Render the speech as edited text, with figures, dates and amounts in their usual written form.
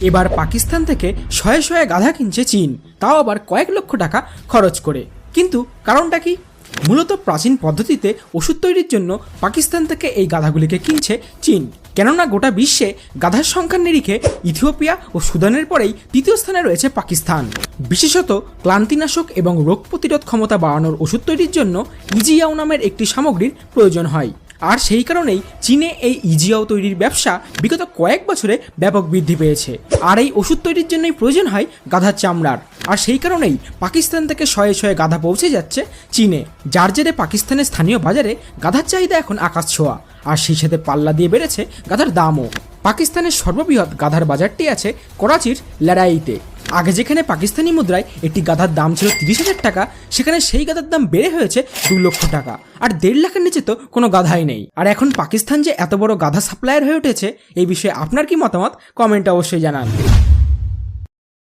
এবার পাকিস্তান থেকে শয়ে শয়ে গাধা কিনছে চীন, তাও আবার কয়েক লক্ষ টাকা খরচ করে। কিন্তু কারণটা কি? মূলত প্রাচীন পদ্ধতিতে ওষুধ তৈরির জন্য পাকিস্তান থেকে এই গাধাগুলিকে কিনছে চীন। কেননা গোটা বিশ্বে গাধার সংখ্যার নিরিখে ইথিওপিয়া ও সুদানের পরেই তৃতীয় স্থানে রয়েছে পাকিস্তান। বিশেষত ক্লান্তিনাশক এবং রোগ প্রতিরোধ ক্ষমতা বাড়ানোর ওষুধ তৈরির জন্য ইজিয়াও নামের একটি সামগ্রীর প্রয়োজন হয়। আর সেই কারণেই চীনে এই ইজিয়াও তৈরির ব্যবসা বিগত কয়েক বছরে ব্যাপক বৃদ্ধি পেয়েছে। আর এই ওষুধ তৈরির জন্যই প্রয়োজন হয় গাধার চামড়ার। আর সেই কারণেই পাকিস্তান থেকে শয়ে শয়ে গাধা পৌঁছে যাচ্ছে চীনে, যার জেরে পাকিস্তানের স্থানীয় বাজারে গাধার চাহিদা এখন আকাশ ছোঁয়া। আর সেই সাথে পাল্লা দিয়ে বেড়েছে গাধার দামও। পাকিস্তানের সর্ববৃহৎ গাধার বাজারটি আছে করাচির লড়াইতে। আগে যেখানে পাকিস্তানি মুদ্রায় একটি গাধার দাম ছিল 30,000 টাকা, সেখানে সেই গাধার দাম বেড়ে হয়েছে 2 লক্ষ টাকা। আর 1.5 লাখের নিচে তো কোনো গাধাই নেই। আর এখন পাকিস্তান যে এত বড় গাধা সাপ্লায়ার হয়ে উঠেছে, এই বিষয়ে আপনার কি মতামত কমেন্টে অবশ্যই জানান।